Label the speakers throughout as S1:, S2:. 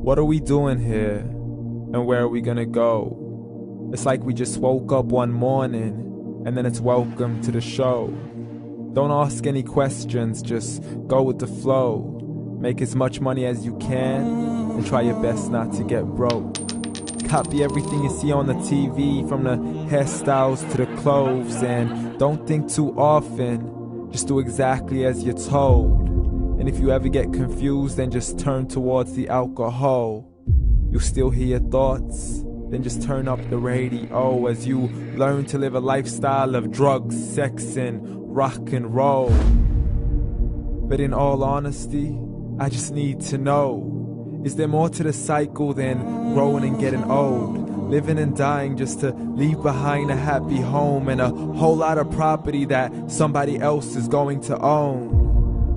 S1: What are we doing here? And where are we gonna go? It's like we just woke up one morning and then it's welcome to the show. Don't ask any questions, just go with the flow. Make as much money as you can and try your best not to get broke. Copy everything you see on the TV, from the hairstyles to the clothes, and don't think too often, just do exactly as you're told. And if you ever get confused, then just turn towards the alcohol. You'll still hear your thoughts, then just turn up the radio as you learn to live a lifestyle of drugs, sex, and rock and roll. But in all honesty, I just need to know, is there more to the cycle than growing and getting old? Living and dying just to leave behind a happy home and a whole lot of property that somebody else is going to own.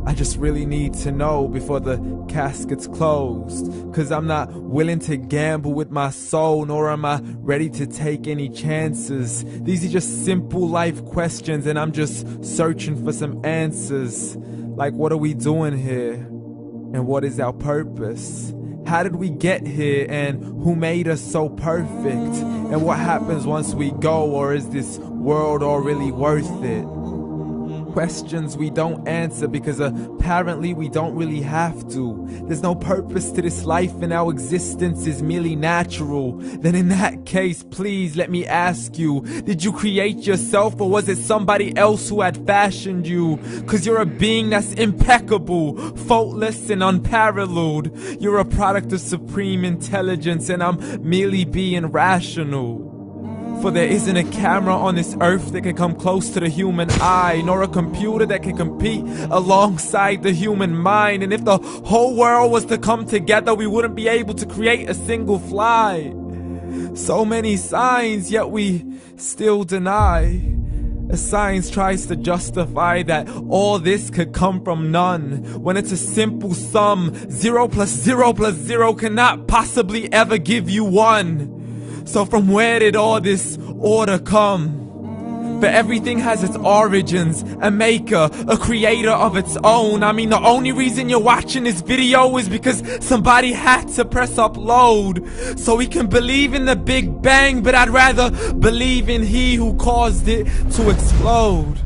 S1: I just really need to know before the casket's closed, 'cause I'm not willing to gamble with my soul, nor am I ready to take any chances. These are just simple life questions and I'm just searching for some answers. Like, what are we doing here? And what is our purpose? How did we get here, and who made us so perfect? And what happens once we go, or is this world all really worth it? Questions we don't answer because apparently we don't really have to. There's no purpose to this life and our existence is merely natural. Then in that case, please let me ask you, did you create yourself, or was it somebody else who had fashioned you? 'Cause you're a being that's impeccable, faultless and unparalleled. You're a product of supreme intelligence and I'm merely being rational. For there isn't a camera on this earth that can come close to the human eye, nor a computer that can compete alongside the human mind. And if the whole world was to come together, we wouldn't be able to create a single fly. So many signs, yet we still deny. As science tries to justify that all this could come from none, when it's a simple sum. 0 plus 0 plus 0 cannot possibly ever give you 1. So from where did all this order come? For everything has its origins, a maker, a creator of its own. I mean, the only reason you're watching this video is because somebody had to press upload. So we can believe in the Big Bang, but I'd rather believe in He who caused it to explode.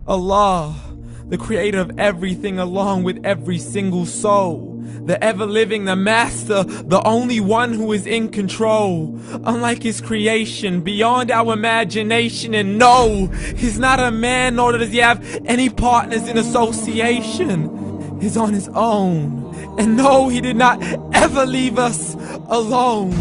S1: Allah, the creator of everything along with every single soul. The ever-living, the master, the only one who is in control. Unlike his creation, beyond our imagination. And no, he's not a man, nor does he have any partners in association. He's on his own. And no, he did not ever leave us alone.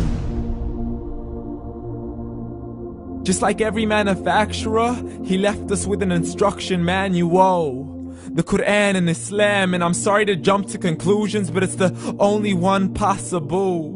S1: Just like every manufacturer, he left us with an instruction manual. The Quran and Islam, and I'm sorry to jump to conclusions, but it's the only one possible.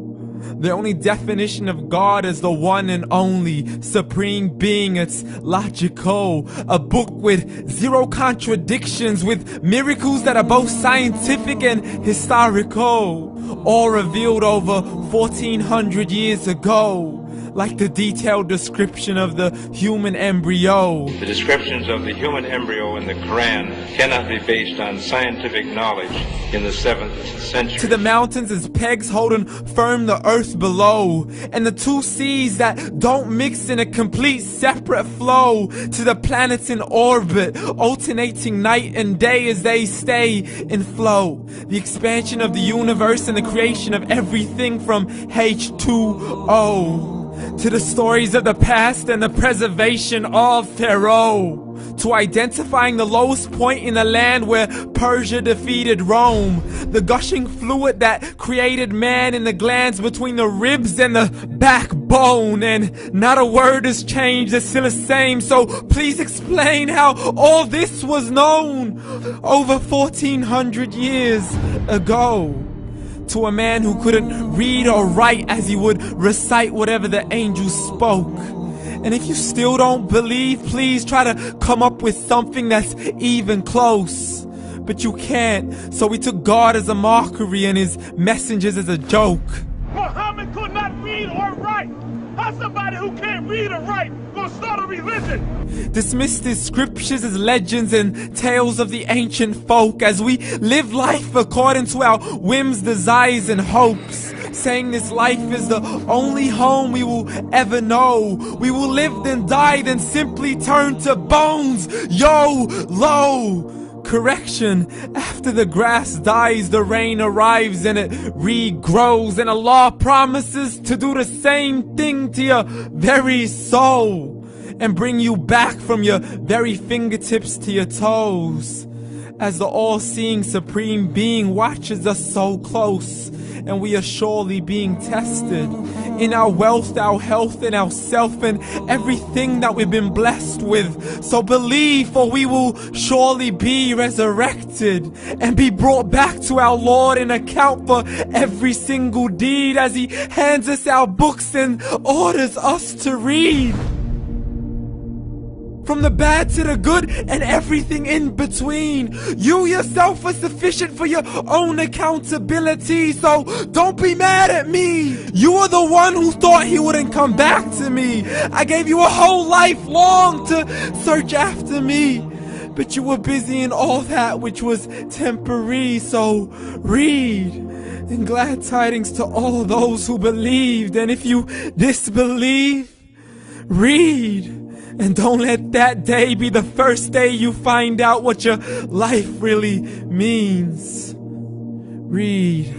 S1: The only definition of God is the one and only supreme being. It's logical, a book with 0 contradictions, with miracles that are both scientific and historical, all revealed over 1400 years ago. Like the detailed description of the human embryo.
S2: The descriptions of the human embryo in the Quran cannot be based on scientific knowledge in the 7th century.
S1: To the mountains as pegs holding firm the earth below, and the 2 seas that don't mix in a complete separate flow. To the planets in orbit, alternating night and day as they stay in flow. The expansion of the universe and the creation of everything from H2O. To the stories of the past and the preservation of Pharaoh. To identifying the lowest point in the land where Persia defeated Rome. The gushing fluid that created man in the glands between the ribs and the backbone. And not a word has changed, it's still the same. So please explain how all this was known over 1400 years ago. to a man who couldn't read or write, as he would recite whatever the angels spoke. And if you still don't believe, please try to come up with something that's even close. But you can't, so we took God as a mockery and his messengers as a joke.
S3: Muhammad could not read or write. How's somebody who can't read or write gonna start a religion?
S1: Dismissed his scriptures as legends and tales of the ancient folk, as we live life according to our whims, desires, and hopes, saying this life is the only home we will ever know. We will live then die, then simply turn to bones. YOLO! Correction, after the grass dies, the rain arrives and it regrows, and Allah promises to do the same thing to your very soul and bring you back from your very fingertips to your toes, as the all-seeing supreme being watches us so close, and we are surely being tested in our wealth, our health, and our self, and everything that we've been blessed with. So believe, for we will surely be resurrected and be brought back to our Lord and account for every single deed, as he hands us our books and orders us to read. From the bad to the good and everything in between. You yourself are sufficient for your own accountability, so don't be mad at me. You are the one who thought he wouldn't come back to me. I gave you a whole life long to search after me, but you were busy in all that which was temporary, so read. And glad tidings to all those who believed, and if you disbelieve, read. And don't let that day be the first day you find out what your life really means. Read.